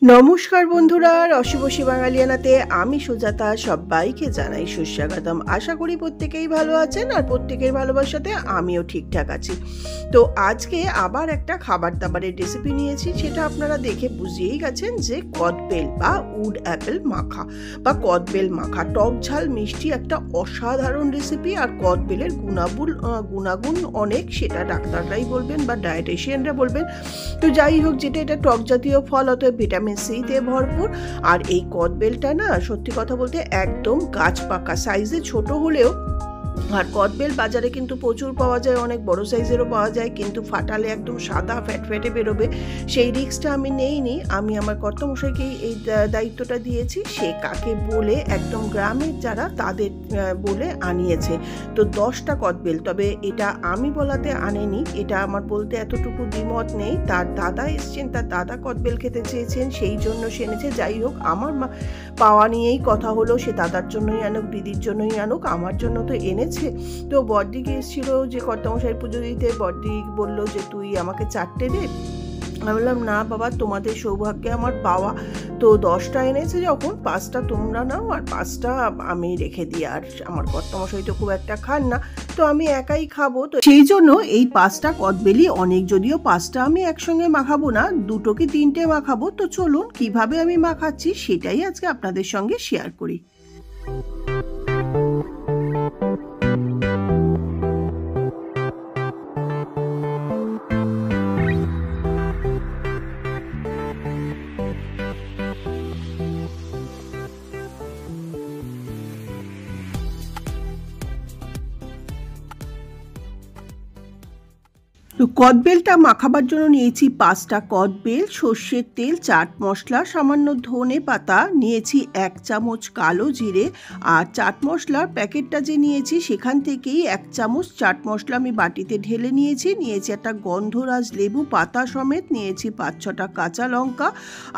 নমস্কার বন্ধুরা, রসবশী বাঙালিয়ানাতে আমি সুজাতা সবাইকে জানাই সুস্বাগতম। আশা করি প্রত্যেকেই ভালো আছেন আর প্রত্যেকের ভালোবাসাতে আমিও ঠিকঠাক আছি। তো আজকে আবার একটা খাবার দাবারের রেসিপি নিয়েছি, সেটা আপনারা দেখে বুঝিয়েই গেছেন যে কদবেল বা উড অ্যাপেল মাখা বা কদবেল মাখা। টক ঝাল মিষ্টি একটা অসাধারণ রেসিপি। আর কদবেলের গুণাগুণ অনেক, সেটা ডাক্তাররাই বলবেন বা ডায়েটিশিয়ানরা বলবেন। তো যাই হোক, যেটা এটা টক জাতীয় ফল, অতএব ভিটামিন সিতে ভরপুর। আর এই কদবেলটা না, সত্যি কথা বলতে একদম গাছ পাকা, সাইজে ছোট হলেও, আর কদবেল বাজারে কিন্তু প্রচুর পাওয়া যায়, অনেক বড় সাইজেরও পাওয়া যায়, কিন্তু ফাটালে একদম সাদা ফ্যাটে বেরোবে। সেই রিস্কটা আমি নেইনি। আমি আমার কর্তামশাইকে এই দায়িত্বটা দিয়েছি। সে কাকে বলে, একদম গ্রামের যারা তাদের বলে আনিয়েছে। তো 10টা কদবেল, তবে এটা আমি বলাতে আনেনি, এটা আমার বলতে এতটুকু দ্বিমত নেই। তার দাদা এসছেন, তার দাদা কদবেল খেতে চেয়েছেন, সেই জন্য সে এনেছে। যাই হোক, আমার পাওয়া নিয়েই কথা হলো, সে দাদার জন্যই আনুক, দিদির জন্যই আনুক, আমার জন্য তো এনেছে। তো বড়দিকে এসেছিল যে কর্তামশাই পুজো দিতে, বড়দি বলল যে তুই আমাকে 4টে দে। আমি বললাম না বাবা, তোমাদের সৌভাগ্যে আমার পাওয়া। তো 10টা এনেছে, যখন 5টা তোমরা নাও আর 5টা আমি রেখে দিই। আর আমার কর্তামশাই তো খুব একটা খান না, তো আমি একাই খাবো, তো সেই জন্য এই 5টা কদবেলই অনেক। যদিও 5টা আমি একসঙ্গে মাখাবো না, 2 কি 3টে মাখাবো। তো চলুন কিভাবে আমি মাখাচ্ছি সেটাই আজকে আপনাদের সঙ্গে শেয়ার করি। তো কদবেলটা মাখাবার জন্য নিয়েছি 5টা কদবেল, সর্ষের তেল, চাট মশলা, সামান্য ধনে পাতা, নিয়েছি 1 চামচ কালো জিরে। আর চাট মশলার প্যাকেটটা যে নিয়েছি সেখান থেকেই 1 চামচ চাট মশলা আমি বাটিতে ঢেলে নিয়েছি। একটা গন্ধরাজ লেবু পাতা সমেত, নিয়েছি 5-6টা কাঁচা লঙ্কা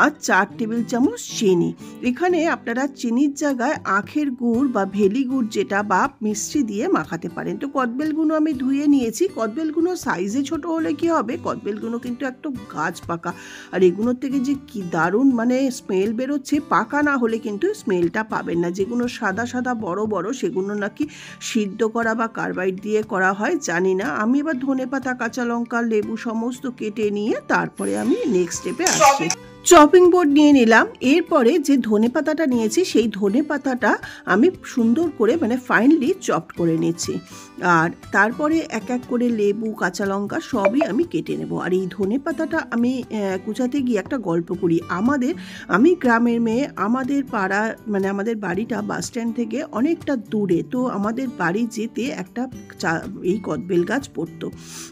আর 4 টেবিল চামচ চিনি। এখানে আপনারা চিনির জায়গায় আখের গুড় বা ভেলি গুড় যেটা বা মিষ্টি দিয়ে মাখাতে পারেন। তো কদবেলগুলো আমি ধুয়ে নিয়েছি। কদবেলগুলো সাইজে ছোট হলে কি হবে, কদবেলগুলো কিন্তু একটু গাছ পাকা, আর এগুলোর থেকে যে কি দারুণ মানে স্মেল বেরোচ্ছে। পাকা না হলে কিন্তু স্মেলটা পাবেন না। যেগুলো সাদা সাদা বড় বড়, সেগুলো নাকি সিদ্ধ করা বা কার্বাইড দিয়ে করা হয়, জানি না। আমি এবার ধনেপাতা, কাঁচা লঙ্কা, লেবু সমস্ত কেটে নিয়ে তারপরে আমি নেক্সট স্টেপে আসছি। চপিং বোর্ড নিয়ে নিলাম। এরপরে যে ধনে পাতাটা নিয়েছি, সেই ধনে পাতাটা আমি সুন্দর করে মানে ফাইনলি চপড করে নিচ্ছি। আর তারপরে এক এক করে লেবু, কাঁচা লঙ্কা সবই আমি কেটে নেব। আর এই ধনে পাতাটা আমি কুচাতে গিয়ে একটা গল্প করি। আমি গ্রামের মেয়ে, আমাদের পাড়া মানে আমাদের বাড়িটা বাস স্ট্যান্ড থেকে অনেকটা দূরে। তো আমাদের বাড়ি যেতে একটা এই কদবেল গাছ পড়তো।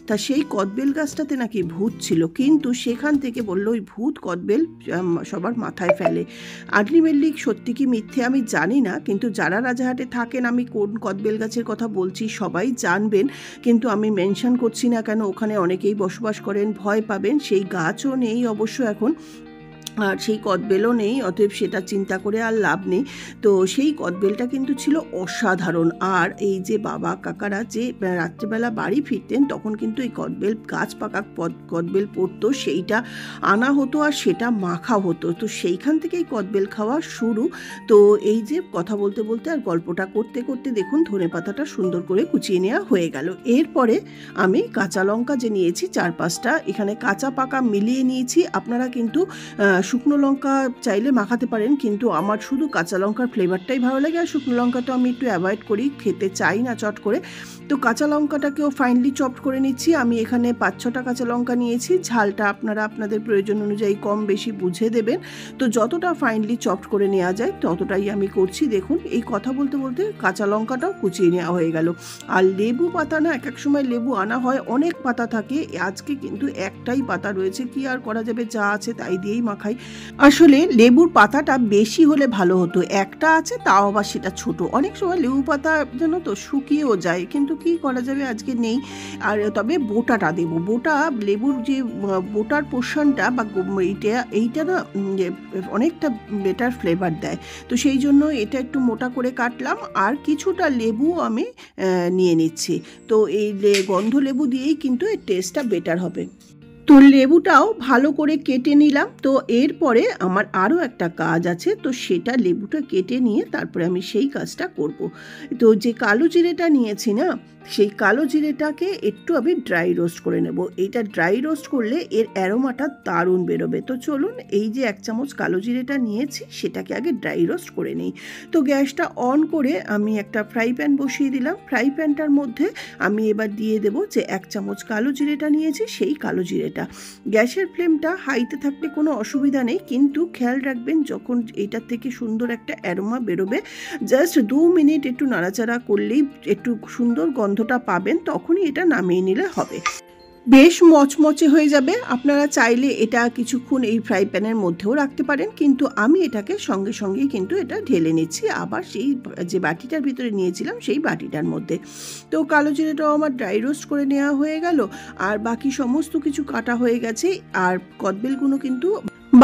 তা সেই কদবেল গাছটাতে নাকি ভূত ছিল, কিন্তু সেখান থেকে বললো ওই ভূত কদবেল সবার মাথায় ফেলে। আলটিমেটলি সত্যি কি মিথ্যে আমি জানি না, কিন্তু যারা রাজারহাটে থাকেন, আমি কোন কদবেল গাছের কথা বলছি সবাই জানবেন, কিন্তু আমি মেনশন করছি না কেন, ওখানে অনেকেই বসবাস করেন, ভয় পাবেন। সেই গাছও নেই অবশ্য এখন, আর সেই কদবেলও নেই, অতএব সেটা চিন্তা করে আর লাভ নেই। তো সেই কদবেলটা কিন্তু ছিল অসাধারণ। আর এই যে বাবা কাকারা যে রাত্রিবেলা বাড়ি ফিরতেন, তখন কিন্তু এই কদবেল গাছ পাকা কদবেল পড়তো, সেইটা আনা হতো আর সেটা মাখা হতো। তো সেইখান থেকেই কদবেল খাওয়া শুরু। তো এই যে কথা বলতে বলতে আর গল্পটা করতে করতে দেখুন ধনেপাতাটা সুন্দর করে কুচিয়ে নেওয়া হয়ে গেল। এরপরে আমি কাঁচা লঙ্কা যে নিয়েছি 4-5টা, এখানে কাঁচা পাকা মিলিয়ে নিয়েছি। আপনারা কিন্তু শুকনো লঙ্কা চাইলে মাখাতে পারেন, কিন্তু আমার শুধু কাঁচা লঙ্কার ফ্লেভারটাই ভালো লাগে, আর শুকনো লঙ্কাটা আমি একটু অ্যাভয়েড করি, খেতে চাই না চট করে। তো কাঁচা লঙ্কাটাকেও ফাইনলি চপড করে নিচ্ছি। আমি এখানে 5-6টা কাঁচা লঙ্কা নিয়েছি। ঝালটা আপনারা আপনাদের প্রয়োজন অনুযায়ী কম বেশি বুঝে দেবেন। তো যতটা ফাইনলি চপড করে নেওয়া যায় ততটাই আমি করছি। দেখুন এই কথা বলতে বলতে কাঁচা লঙ্কাটাও কুচিয়ে নেওয়া হয়ে গেল। আর লেবু পাতা না, এক এক সময় লেবু আনা হয়, অনেক পাতা থাকে, আজকে কিন্তু একটাই পাতা রয়েছে, কি আর করা যাবে, যা আছে তাই দিয়েই মাখাই। আসলে লেবুর পাতাটা বেশি হলে ভালো হতো, একটা আছে তাও আবার সেটা ছোট। অনেক সময় লেবু পাতা যেন তো শুকিয়েও যায়, কিন্তু কি করা যাবে, আজকে নেই। আর তবে বোটাটা দেবো, বোটা লেবুর যে বোটার পোর্শনটা বা এইটা না অনেকটা বেটার ফ্লেভার দেয়। তো সেই জন্য এটা একটু মোটা করে কাটলাম। আর কিছুটা লেবু আমি নিয়ে নিচ্ছি। তো এই গন্ধ লেবু দিয়েই কিন্তু এর টেস্টটা বেটার হবে। তো লেবুটাও ভালো করে কেটে নিলাম। তো এরপরে আমার আরও একটা কাজ আছে, তো সেটা লেবুটা কেটে নিয়ে তারপরে আমি সেই কাজটা করব। তো যে কালো জিরেটা নিয়েছি না, সেই কালো জিরেটাকে একটু আমি ড্রাই রোস্ট করে নেব। এইটা ড্রাই রোস্ট করলে এর অ্যারোমাটা দারুণ বেরোবে। তো চলুন, এই যে 1 চামচ কালো জিরেটা নিয়েছি সেটাকে আগে ড্রাই রোস্ট করে নিই। তো গ্যাসটা অন করে আমি একটা ফ্রাই প্যান বসিয়ে দিলাম। ফ্রাই প্যানটার মধ্যে আমি এবার দিয়ে দেবো যে 1 চামচ কালো জিরেটা নিয়েছি, সেই কালো জিরেটা। গ্যাসের ফ্লেমটা হাইতে থাকলে কোনো অসুবিধা নেই, কিন্তু খেয়াল রাখবেন যখন এটার থেকে সুন্দর একটা অ্যারোমা বেরোবে, জাস্ট 2 মিনিট একটু নাড়াচাড়া করলেই একটু সুন্দর গন্ধটা পাবেন, তখনই এটা নামিয়ে নিলে হবে। বেশ মচমচে হয়ে যাবে। আপনারা চাইলে এটা কিছুক্ষণ এই ফ্রাই প্যানের মধ্যেও রাখতে পারেন, কিন্তু আমি এটাকে সঙ্গে সঙ্গেই কিন্তু এটা ঢেলে নিচ্ছি আবার সেই যে বাটিটার ভিতরে নিয়েছিলাম সেই বাটিটার মধ্যে। তো কালো জিরেটাও আমার ড্রাই রোস্ট করে নেওয়া হয়ে গেল, আর বাকি সমস্ত কিছু কাটা হয়ে গেছে। আর কদবেলগুলো কিন্তু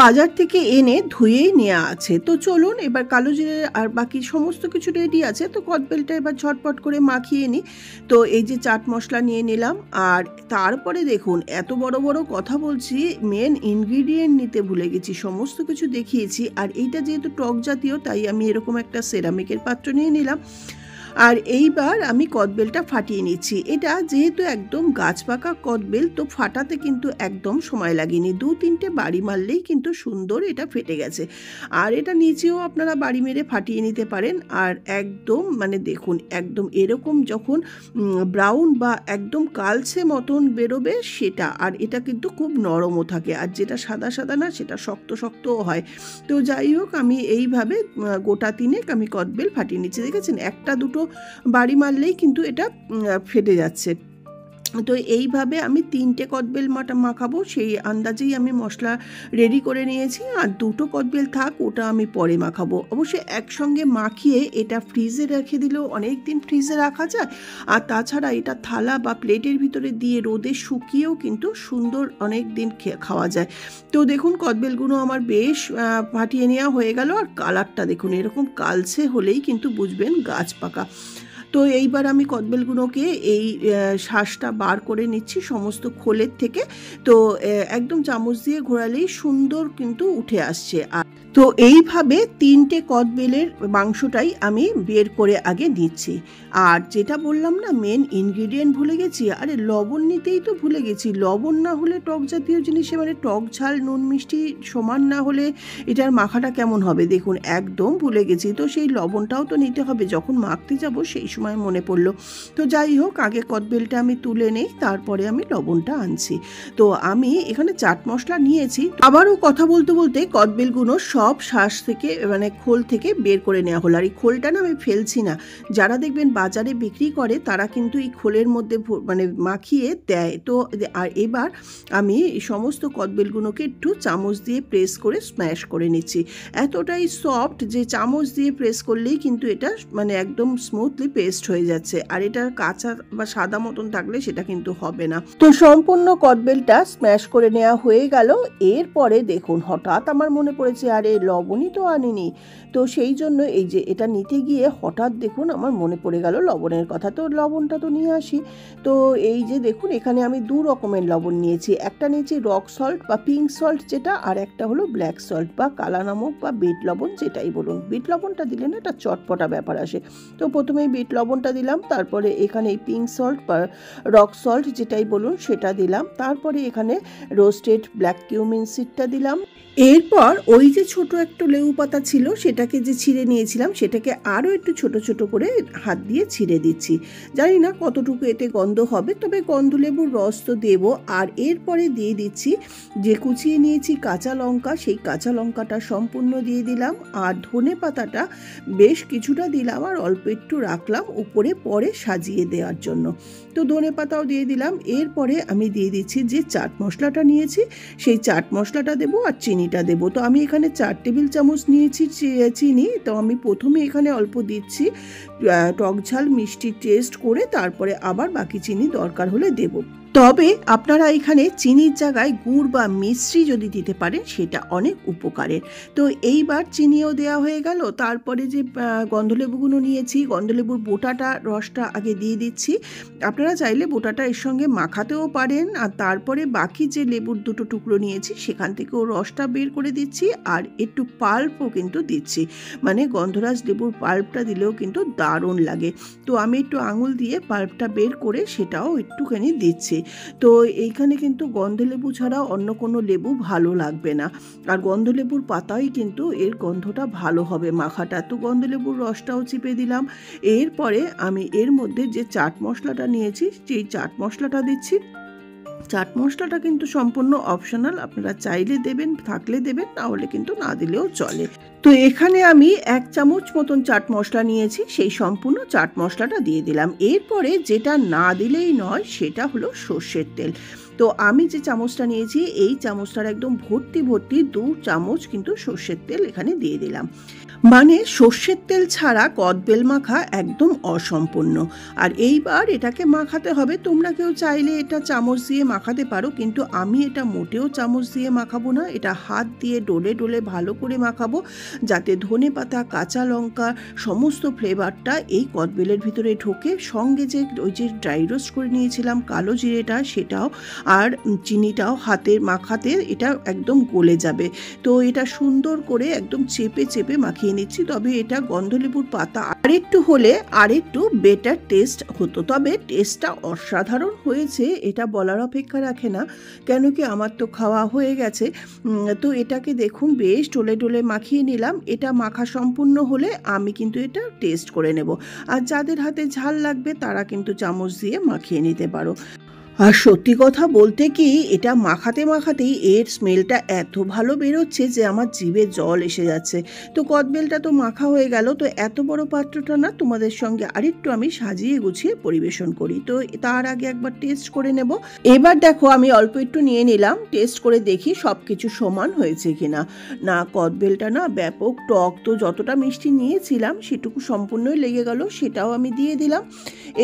বাজার থেকে এনে ধুয়েই নেওয়া আছে। তো চলুন, এবার কালো জিরে আর বাকি সমস্ত কিছু রেডি আছে। তো কদবেলটা এবার ঝটপট করে মাখিয়ে নিই। তো এই যে চাট মশলা নিয়ে নিলাম, আর তারপরে দেখুন এত বড় বড় কথা বলছি, মেন ইনগ্রিডিয়েন্ট নিতে ভুলে গেছি। সমস্ত কিছু দেখিয়েছি, আর এইটা যেহেতু টক জাতীয় তাই আমি এরকম একটা সেরামিকের পাত্র নিয়ে নিলাম। আর এইবার আমি কদবেলটা ফাটিয়ে নিচ্ছি। এটা যেহেতু একদম গাছ পাকা কদবেল, তো ফাটাতে কিন্তু একদম সময় লাগেনি, 2-3টে বাড়ি মারলেই কিন্তু সুন্দর এটা ফেটে গেছে। আর এটা নিচেও আপনারা বাড়ি মেরে ফাটিয়ে নিতে পারেন। আর একদম মানে দেখুন, একদম এরকম যখন ব্রাউন বা একদম কালচে মতন বেরোবে সেটা, আর এটা কিন্তু খুব নরমও থাকে, আর যেটা সাদা সাদা না সেটা শক্ত শক্তও হয়। তো যাই হোক, আমি এইভাবে গোটা 3 আমি কদবেল ফাটিয়ে নিচ্ছি। দেখেছেন, একটা দুটো বাড়ি মারলেই কিন্তু এটা ফেটে যাচ্ছে। তো এইভাবে আমি 3টে কদবেল মাখাবো, সেই আন্দাজেই আমি মশলা রেডি করে নিয়েছি। আর 2টো কদবেল থাক, ওটা আমি পরে মাখাবো। অবশ্যই একসঙ্গে মাখিয়ে এটা ফ্রিজে রেখে দিলেও অনেক দিন ফ্রিজে রাখা যায়। আর তাছাড়া এটা থালা বা প্লেটের ভিতরে দিয়ে রোদে শুকিয়েও কিন্তু সুন্দর অনেক দিন খাওয়া যায়। তো দেখুন, কদবেলগুলো আমার বেশ ফাটিয়ে নেওয়া হয়ে গেল। আর কালারটা দেখুন, এরকম কালচে হলেই কিন্তু বুঝবেন গাছ পাকা। তো এইবার আমি কদবেলগুলোকে এই শাঁসটা বার করে নিচ্ছি সমস্ত খোলের থেকে। তো একদম চামচ দিয়ে ঘোরালেই সুন্দর কিন্তু উঠে আসছে। আর তো এইভাবে 3টে কদবেলের মাংসটাই আমি বের করে আগে নিচ্ছি। আর যেটা বললাম না, মেন ইনগ্রিডিয়েন্ট ভুলে গেছি। আরে লবণ নিতেই তো ভুলে গেছি। লবণ না হলে টক জাতীয় জিনিসে, মানে টক ঝাল নুন মিষ্টি সমান না হলে এটার মাখাটা কেমন হবে? দেখুন, একদম ভুলে গেছি। তো সেই লবণটাও তো নিতে হবে, যখন মাখতে যাব সেই সময় মনে পড়লো। তো যাই হোক, আগে কদবেলটা আমি তুলে নেই, তারপরে আমি লবণটা আনছি। তো আমি এখানে চাট মশলা নিয়েছি। আবারও কথা বলতে বলতে কদবেলগুলো সব শাঁস থেকে মানে খোল থেকে বের করে নেওয়া হলো। আর এই খোলটা না আমি ফেলছি না। যারা দেখবেন বাজারে বিক্রি করে তারা কিন্তু এই খোলের মধ্যে মানে মাখিয়ে দেয়। তো আর এবার আমি সমস্ত কদবেলগুলোকে একটু চামচ দিয়ে প্রেস করে স্ম্যাশ করে নিচ্ছি। এতটাই সফট যে চামচ দিয়ে প্রেস করলেই কিন্তু এটা মানে একদম স্মুথলি পেস্ট হয়ে যাচ্ছে। আর এটা কাঁচা বা সাদা মতন থাকলে সেটা কিন্তু হবে না। তো সম্পূর্ণ কদবেলটা স্ম্যাশ করে নেওয়া হয়ে গেল। এরপরে দেখুন, হঠাৎ আমার মনে পড়েছে, আরে লবণই তো আনিনি। তো সেই জন্য এই যে এটা নিতে গিয়ে হঠাৎ দেখুন আমার মনে পড়ে গেল লবণের কথা। তো লবণটা তো নিয়ে আসি। তো এই যে দেখুন, এখানে আমি 2 রকমের লবণ নিয়েছি। একটা নিয়েছি রক সল্ট বা পিঙ্ক সল্ট যেটা, আর একটা হলো ব্ল্যাক সল্ট বা কালা নমক বা বিট লবণ যেটাই বলুন। বিট লবণটা দিলে না একটা চটপটা ব্যাপার আসে। তো প্রথমেই বিট লবণটা দিলাম, তারপরে এখানে এই পিঙ্ক সল্ট বা রক সল্ট যেটাই বলুন সেটা দিলাম, তারপরে এখানে রোস্টেড ব্ল্যাক কিউমিন সিডটা দিলাম। এরপর ওই যে ছোট একটা লেবু পাতা ছিল সেটাকে যে ছিঁড়ে নিয়েছিলাম, সেটাকে আরও একটু ছোট ছোট করে হাত দিয়ে ছিঁড়ে দিচ্ছি। জানি না কতটুকু এতে গন্ধ হবে, তবে গন্ধ লেবুর রস তো দেবো। আর এরপরে দিয়ে দিচ্ছি যে কুচিয়ে নিয়েছি কাঁচা লঙ্কা, সেই কাঁচা লঙ্কাটা সম্পূর্ণ দিয়ে দিলাম। আর ধনে পাতাটা বেশ কিছুটা দিলাম, আর অল্প একটু রাখলাম উপরে পরে সাজিয়ে দেওয়ার জন্য। তো ধনে পাতাও দিয়ে দিলাম। এরপরে আমি দিয়ে দিচ্ছি যে চাট মশলাটা নিয়েছি, সেই চাট মশলাটা দেবো আর চিনিটা দেবো। তো আমি এখানে 4 টেবিল চামচ নিয়েছি চিনি। তো আমি প্রথমে এখানে অল্প দিচ্ছি, টক ঝাল মিষ্টি টেস্ট করে তারপরে আবার বাকি চিনি দরকার হলে দেবো। তবে আপনারা এখানে চিনির জায়গায় গুড় বা মিশ্রি যদি দিতে পারেন সেটা অনেক উপকারের। তো এইবার চিনিও দেওয়া হয়ে গেল। তারপরে যে গন্ধলেবুগুলো নিয়েছি, গন্ধলেবুর বোটাটা রসটা আগে দিয়ে দিচ্ছি। আপনারা চাইলে বোটাটা এর সঙ্গে মাখাতেও পারেন, আর তারপরে বাকি যে লেবুর দুটো টুকরো নিয়েছি সেখান থেকেও রসটা বের করে দিচ্ছি, আর একটু পাল্পও কিন্তু দিচ্ছি, মানে গন্ধরাজ লেবুর পাল্পটা দিলেও কিন্তু দারুণ লাগে। তো আমি একটু আঙুল দিয়ে পাল্পটা বের করে সেটাও একটুখানি দিচ্ছি। তো এইখানে কিন্তু গন্ধলেবু ছাড়া অন্য কোনো লেবু ভালো লাগবে না, আর গন্ধলেবুর পাতাই কিন্তু এর গন্ধটা ভালো হবে মাখাটা। তো গন্ধলেবুর রসটাও চিপে দিলাম। এরপরে আমি এর মধ্যে যে চাট মশলাটা নিয়েছি সেই চাট মশলাটা দিচ্ছি। চাট মশলাটা কিন্তু সম্পূর্ণ অপশনাল, আপনারা চাইলে দেবেন, থাকলে দেবেন, না হলে কিন্তু না দিলেও চলে। তো এখানে আমি 1 চামচ মতন চাট মশলা নিয়েছি, সেই সম্পূর্ণ চাট মশলাটা দিয়ে দিলাম। এরপরে যেটা না দিলেই নয় সেটা হলো সর্ষের তেল। তো আমি যে চামচটা নিয়েছি এই চামচটার একদম ভর্তি 2 চামচ কিন্তু সর্ষের তেল এখানে দিয়ে দিলাম। মানে সর্ষের তেল ছাড়া কদবেল মাখা একদম অসম্পূর্ণ। আর এইবার এটাকে মাখাতে হবে। তোমরা কেউ চাইলে এটা চামচ দিয়ে মাখাতে পারো, কিন্তু আমি এটা মোটেও চামচ দিয়ে মাখাবো না, এটা হাত দিয়ে ডলে ডলে ভালো করে মাখাবো, যাতে ধনেপাতা, কাঁচা লঙ্কা সমস্ত ফ্লেভারটা এই কদবেলের ভিতরে ঢোকে। সঙ্গে যে ওই যে ড্রাই রোস্ট করে নিয়েছিলাম কালো জিরেটা সেটাও, আর চিনিটাও হাতে মাখাতে এটা একদম গলে যাবে। তো এটা সুন্দর করে একদম চেপে চেপে মাখিয়ে নিচ্ছি। তবে এটা গন্ধলেবুর পাতা আরেকটু হলে আরেকটু বেটার টেস্ট হতো, তবে টেস্টটা অসাধারণ হয়েছে এটা বলার অপেক্ষা রাখে না, কেন কি আমার তো খাওয়া হয়ে গেছে। তো এটাকে দেখুন বেশ ডলে ডলে মাখিয়ে নিলাম। এটা মাখা সম্পূর্ণ হলে আমি কিন্তু এটা টেস্ট করে নেব, আর যাদের হাতে ঝাল লাগবে তারা কিন্তু চামচ দিয়ে মাখিয়ে নিতে পারো। আর সত্যি কথা বলতে কি, এটা মাখাতে মাখাতেই এর স্মেলটা এত ভালো বেরোচ্ছে যে আমার জিভে জল এসে যাচ্ছে। তো কদবেলটা তো মাখা হয়ে গেল। তো এত বড় পাত্রটা না, তোমাদের সঙ্গে আরেকটু আমি সাজিয়ে গুছিয়ে পরিবেশন করি। তো তার আগে একবার টেস্ট করে নেব। এবার দেখো আমি অল্প একটু নিয়ে নিলাম, টেস্ট করে দেখি সব কিছু সমান হয়েছে কিনা। না, কদবেলটা না ব্যাপক টক, তো যতটা মিষ্টি নিয়েছিলাম সেটুকু সম্পূর্ণই লেগে গেল, সেটাও আমি দিয়ে দিলাম।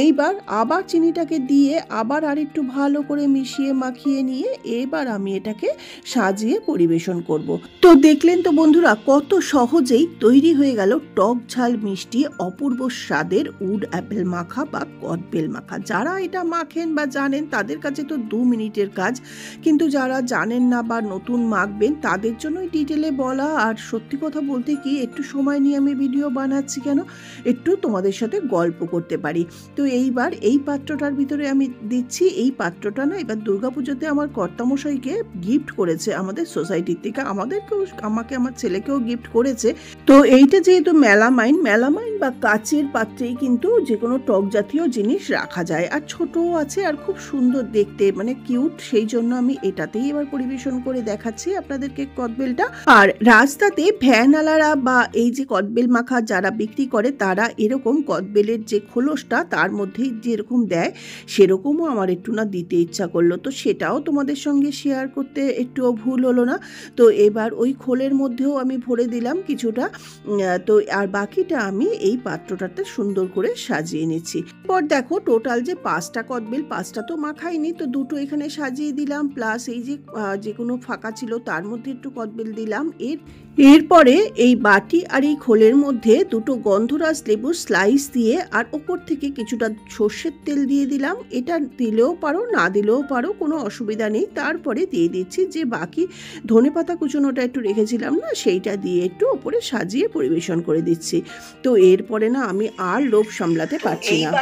এইবার আবার চিনিটাকে দিয়ে আবার আরেকটু ভালো করে মিশিয়ে মাখিয়ে নিয়ে এবার আমি এটাকে সাজিয়ে পরিবেশন করব। তো দেখলেন তো বন্ধুরা, কত সহজেই তৈরি হয়ে গেল টক ঝাল মিষ্টি অপূর্ব স্বাদের উড অ্যাপেল মাখা বা কদবেল মাখা। যারা এটা মাখেন বা জানেন তাদের কাছে তো 2 মিনিটের কাজ, কিন্তু যারা জানেন না বা নতুন মাখবেন তাদের জন্যই ডিটেলে বলা। আর সত্যি কথা বলতে কি, একটু সময় নিয়ে আমি ভিডিও বানাচ্ছি কেন, একটু তোমাদের সাথে গল্প করতে পারি। তো এইবার এই পাত্রটার ভিতরে আমি দিচ্ছি। এই পাত্রটা না এবার দুর্গাপুজোতে আমার কর্তামশাইকে গিফট করেছে আমাদের সোসাইটির থেকে, আমাকে আমার ছেলেকেও গিফট করেছে। তো এইটা যেহেতু মেলামাইন বা কাচের পাত্রেই কিন্তু যে কোনো টক জাতীয় জিনিস রাখা যায়, আর ছোটও আছে আর খুব সুন্দর দেখতে, মানে কিউট, সেই জন্য আমি এটাতেই এবার পরিবেশন করে দেখাচ্ছি আপনাদেরকে কদবেলটা। আর রাস্তাতে ভ্যানওয়ালারা বা এই যে কদবেল মাখা যারা বিক্রি করে তারা এরকম কদবেলের যে খোলসটা তার মধ্যেই যেরকম দেয় সেরকমও আমার একটু না দিতে ইচ্ছা করলো, তো সেটাও তোমাদের সঙ্গে শেয়ার করতে একটুও ভুল হলো না। তো এবার ওই খোলের মধ্যেও আমি ভরে দিলাম কিছুটা। তো আর বাকিটা আমি এই পাত্রটাতে সুন্দর করে সাজিয়ে নিচ্ছি। এরপর দেখো টোটাল যে 5টা কদবেল, 5টা তো মাখাইনি, তো 2টো এখানে সাজিয়ে দিলাম, প্লাস এই যে কোনো ফাঁকা ছিল তার মধ্যে একটু কদবেল দিলাম। এরপরে এই বাটি আর এই খোলের মধ্যে 2টো গন্ধরাজ লেবুর স্লাইস দিয়ে আর ওপর থেকে কিছুটা সর্ষের তেল দিয়ে দিলাম। এটা দিলেও পারো, না দিলেও পারো, কোনো অসুবিধা নেই। তারপরে দিয়ে দিচ্ছি যে বাকি ধনেপাতা কুচনোটা একটু রেখেছিলাম না, সেইটা দিয়ে একটু ওপরে সাজিয়ে পরিবেশন করে দিচ্ছি। তো এরপরে না আমি আর লোভ সামলাতে পারছি না।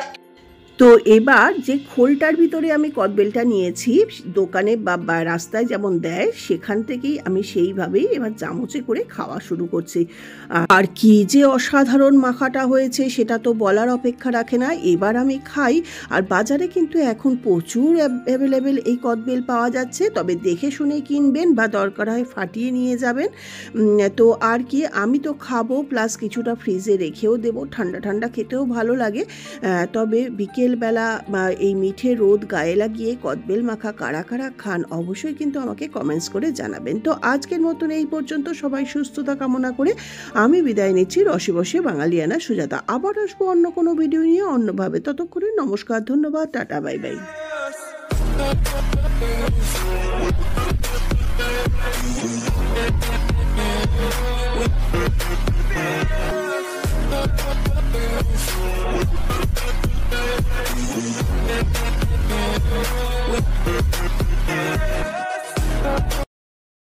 তো এবার যে খোলটার ভিতরে আমি কদবেলটা নিয়েছি, দোকানে বা রাস্তায় যেমন দেয় সেখান থেকেই আমি সেইভাবেই এবার চামচে করে খাওয়া শুরু করছি। আর কি যে অসাধারণ মাখাটা হয়েছে সেটা তো বলার অপেক্ষা রাখে না। এবার আমি খাই। আর বাজারে কিন্তু এখন প্রচুর অ্যাভেলেবেল এই কদবেল পাওয়া যাচ্ছে, তবে দেখে শুনে কিনবেন বা দরকার হয় ফাটিয়ে নিয়ে যাবেন। তো আর কি, আমি তো খাবো, প্লাস কিছুটা ফ্রিজে রেখেও দেবো, ঠান্ডা ঠান্ডা খেতেও ভালো লাগে। তবে বিকেলবেলা এই মিঠে রোদ গায়ে লাগিয়ে কদবেল মাখা কারা কারা খান অবশ্যই কিন্তু আমাকে কমেন্টস করে জানাবেন। তো আজকের মতন এই পর্যন্ত, সবাই সুস্থতা কামনা করে আমি বিদায় নিচ্ছি। রসে বসে বাঙালিয়ানা সুজাতা। আবার আসবো অন্য কোনো ভিডিও নিয়ে অন্যভাবে। ততক্ষণে নমস্কার, ধন্যবাদ, টাটা, বাই বাই।